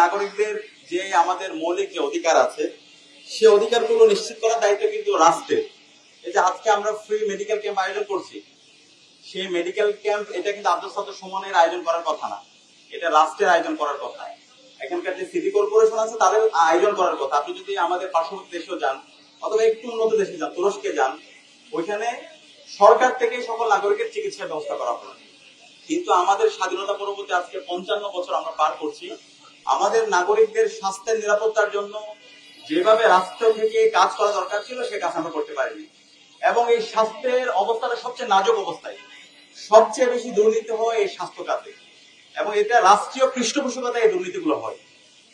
নাগরিকদের যে আমাদের মৌলিক যে অধিকার আছে সে অধিকারগুলো নিশ্চিত করার দায়িত্ব কিন্তু রাষ্ট্রের। এই যে আজকে আমরা ফ্রি মেডিকেল ক্যাম্প আয়োজন করছি, সেই মেডিকেল ক্যাম্প এটা কিন্তু আব্দুল সাত্তার সুমনের আয়োজন করার কথা না, এটা রাষ্ট্রের আয়োজন করার কথা। এখানকার যে সিটি কর্পোরেশন আছে তাদের আয়োজন করার কথা। আপনি যদি আমাদের পার্শ্ববর্তী দেশেও যান অথবা একটু উন্নত দেশে যান, তুরস্কে যান, ওইখানে সরকার থেকে সকল নাগরিকের চিকিৎসার ব্যবস্থা করা হয়। কিন্তু আমাদের স্বাধীনতা পরবর্তী আজকে 55 বছর আমরা পার করছি, আমাদের নাগরিকদের স্বাস্থ্যের নিরাপত্তার জন্য যেভাবে রাষ্ট্র থেকে কাজ করা দরকার ছিল সে কাজ আমরা করতে পারিনি। এবং এই স্বাস্থ্যের অবস্থাটা সবচেয়ে নাজুক অবস্থায়, সবচেয়ে বেশি দুর্নীতি হয় এই স্বাস্থ্য খাতে, এবং এটা রাষ্ট্রীয় পৃষ্ঠপোষকতায় এই দুর্নীতিগুলো হয়।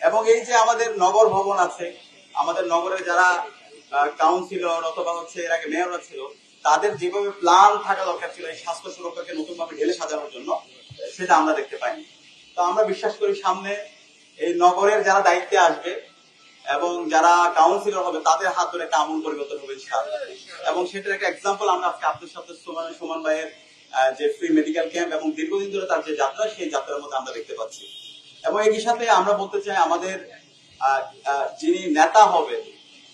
এবং এই যে আমাদের নগর ভবন আছে, আমাদের নগরের যারা কাউন্সিলর অথবা এর আগে মেয়ররা ছিল, তাদের যেভাবে প্ল্যান থাকা দরকার ছিল এই স্বাস্থ্য সুরক্ষাকে নতুন ভাবে ঢেলে সাজানোর জন্য, সেটা আমরা দেখতে পাইনি। তো আমরা বিশ্বাস করি সামনে এই নগরের যারা দায়িত্বে আসবে এবং যারা কাউন্সিলর হবে তাদের হাত ধরে একটা আমূল পরিবর্তন হবে ইনশাআল্লাহ। এবং সেটার একটা এক্সাম্পল আমরা আজকে আব্দুল সাত্তার সুমন ভাইয়ের যে ফ্রি মেডিকেল ক্যাম্প এবং দীর্ঘদিন ধরে তার যে যাত্রা, সেই যাত্রার মধ্যে আমরা দেখতে পাচ্ছি। এবং একই সাথে আমরা বলতে চাই আমাদের যিনি নেতা হবেন,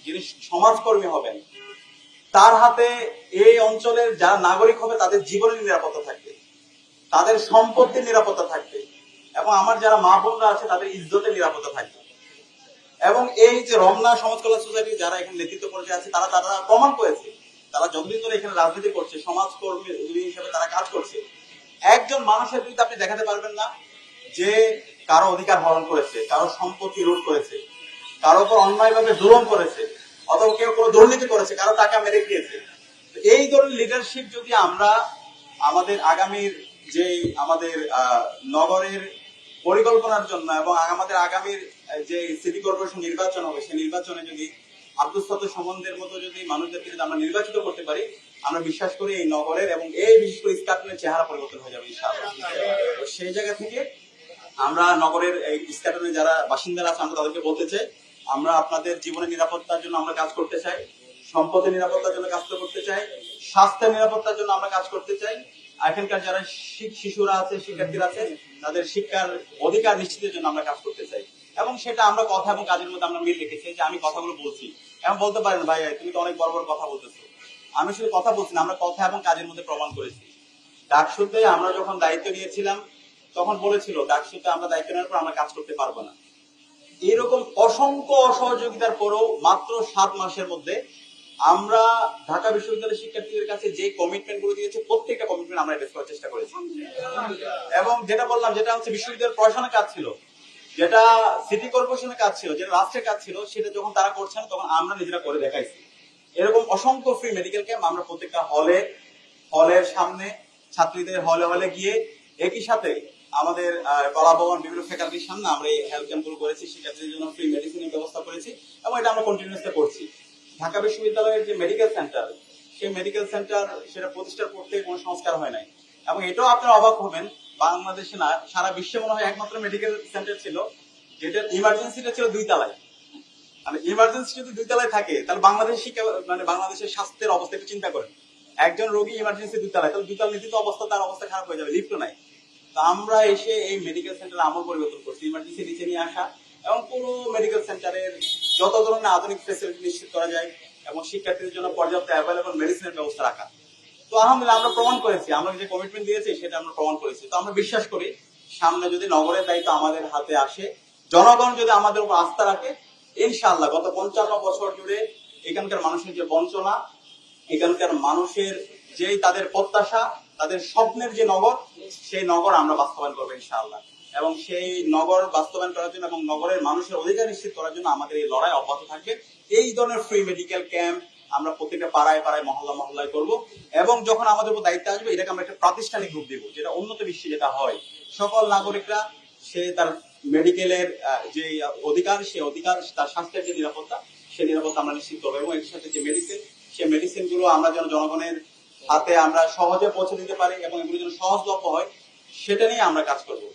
যিনি সমাজকর্মী হবেন, তার হাতে এই অঞ্চলের যারা নাগরিক হবে তাদের জীবনের নিরাপত্তা থাকবে, তাদের সম্পত্তির নিরাপত্তা থাকবে, এবং আমার যারা মা বোনরা আছে তাদের ইজ্জতের নিরাপত্তা থাকবে। এবং এই যে রমনা সমাজ কল্যাণ সোসাইটি যারা এখানে নেতৃত্ব পর্যায়ে আছে, তারা প্রমাণ করেছে, তারা যতদিন ধরে এখানে রাজনীতি করছে, সমাজকর্মী হিসেবে তারা কাজ করছে, একজন মানুষের বিরুদ্ধে আপনি দেখাতে পারবেন না যে কারো অধিকার হরণ করেছে, কারো সম্পত্তি লুট করেছে, কারো উপর অন্যায়ভাবে জুলুম করেছে, অথবা কেউ কোনো দুর্নীতি করেছে, কারো টাকা মেরে খেয়েছে। এই ধরনের লিডারশিপ যদি আমরা আমাদের আগামীর যে আমাদের নগরের পরিকল্পনার জন্য এবং আমাদের আগামীর যে সিটি কর্পোরেশন নির্বাচন হবে, সেই নির্বাচনে যদি আব্দুল সাত্তার সুমনদের মতো যদি মানুষদেরকে যদি আমরা নির্বাচিত করতে পারি, আমরা বিশ্বাস করি এই নগরের এবং এই বিশেষ করে ইস্কাটনের চেহারা পরিবর্তন হয়ে যাবে ইনশাআল্লাহ। সেই জায়গা থেকে আমরা নগরের এই ইস্কাটনের যারা বাসিন্দারা আছে আমরা তাদেরকে বলতে চাই, আমরা আপনাদের জীবনের নিরাপত্তার জন্য আমরা কাজ করতে চাই, সম্পদের নিরাপত্তার জন্য কাজ করতে চাই, স্বাস্থ্যের নিরাপত্তার জন্য আমরা কাজ করতে চাই। এখানকার যারা শিশুরা আছে, শিক্ষার্থীরা আছে, তাদের শিক্ষার অধিকার নিশ্চিতের জন্য আমরা কাজ করতে চাই। এবং সেটা আমরা কথা এবং কাজের মধ্যে আমরা মিল রেখেছি। যে আমি কথাগুলো বলছি, এমন বলতে পারেন ভাই তুমি তো অনেক বড় বড় কথা বলতেছো, আমি শুধু কথা বলছি না, আমরা কথা এবং কাজের মধ্যে প্রমাণ করেছি। ডাকসুতে আমরা যখন দায়িত্ব নিয়েছিলাম তখন বলেছিল ডাকসুতে আমরা দায়িত্ব নেওয়ার পর আমরা কাজ করতে পারবো না। এরকম অসংখ্য অসহযোগিতার পরেও মাত্র 7 মাসের মধ্যে আমরা ঢাকা বিশ্ববিদ্যালয়ের শিক্ষার্থীদের কাছে যে কমিটমেন্ট গুলো দিয়েছে প্রত্যেকটা কমিটমেন্ট আমরা অ্যাড্রেস করার চেষ্টা করেছি। এবং যেটা বললাম, যেটা বিশ্ববিদ্যালয়ের প্রশাসনের কাজ ছিল, যেটা সিটি কর্পোরেশনের কাজ ছিল, যেটা রাষ্ট্রের কাজ ছিল, সেটা যখন তারা করছে না তখন আমরা নিজেরা করে দেখাইছি। এরকম অসংখ্য ফ্রি মেডিকেল ক্যাম্প আমরা প্রত্যেকটা হলের সামনে ছাত্রীদের হলে গিয়ে, একই সাথে আমাদের কলাভবন বিভিন্ন ফ্যাকাল্টির সামনে আমরা এই হেলথ ক্যাম্পগুলো করেছি, শিক্ষার্থীদের জন্য ফ্রি মেডিসিনের ব্যবস্থা করেছি, এবং এটা আমরা কন্টিনিউয়াসলি করছি। ঢাকা বিশ্ববিদ্যালয়ের যে মেডিকেল সেন্টার, সেই মেডিকেল সেন্টার সেটা প্রতিষ্ঠার করতে কোনো সংস্কার হয় নাই। এবং এটাও আপনারা অবাক হবেন, বাংলাদেশে না সারা বিশ্বে মনে হয় একমাত্র মেডিকেল সেন্টার ছিল যেটার ইমার্জেন্সিটা ছিল 2 তলায়। মানে ইমার্জেন্সি যদি 2 তলায় থাকে, তাহলে বাংলাদেশের স্বাস্থ্যের অবস্থা একটু চিন্তা করেন। একজন রোগী ইমার্জেন্সি 2 তলায়, তাহলে 2 তলা নিতে তো অবস্থা, তার অবস্থা খারাপ হয়ে যাবে, লিফটও নাই। তো আমরা এসে এই মেডিকেল সেন্টার আমল পরিবর্তন করছি, ইমার্জেন্সি নিচে নিয়ে আসা এবং পুরো মেডিকেল সেন্টারের যত ধরনের আধুনিক ফ্যাসিলিটি নিশ্চিত করা যায় এবং শিক্ষার্থীদের জন্য পর্যাপ্ত অ্যাভেলেবল মেডিসিনের ব্যবস্থা রাখা। তো আলহামদুলিল্লাহ আমরা প্রমাণ করেছি, আমরা যে কমিটমেন্ট দিয়েছি সেটা আমরা প্রমাণ করেছি। তো আমরা বিশ্বাস করি সামনে যদি নগরের দায়িত্ব আমাদের হাতে আসে, জনগণ যদি আমাদের উপর আস্থা রাখে, ইনশাআল্লাহ গত 55 বছর জুড়ে এখানকার মানুষের যে বঞ্চনা, এখানকার মানুষের যেই তাদের প্রত্যাশা, তাদের স্বপ্নের যে নগর, সেই নগর আমরা বাস্তবায়ন করবো ইনশাআল্লাহ। এবং সেই নগর বাস্তবায়ন করার জন্য এবং নগরের মানুষের অধিকার নিশ্চিত করার জন্য আমাদের এই লড়াই অব্যাহত থাকবে। এই ধরনের ফ্রি মেডিকেল ক্যাম্প আমরা প্রত্যেকটা পাড়ায় মহল্লায় করব। এবং যখন আমাদের উপর দায়িত্ব আসবে, এটাকে আমরা একটা প্রাতিষ্ঠানিক রূপ দেবো, যেটা উন্নত বিশ্বে যেটা হয়, সকল নাগরিকরা সে তার মেডিকেলের যে অধিকার, সে অধিকার, তার স্বাস্থ্যের যে নিরাপত্তা, সেই নিরাপত্তা আমরা নিশ্চিত করবো। এবং এর সাথে যে মেডিসিন, সেই মেডিসিন গুলো আমরা যেন জনগণের হাতে আমরা সহজে পৌঁছে দিতে পারি এবং এগুলো যেন সহজলভ্য হয়, সেটা নিয়ে আমরা কাজ করবো।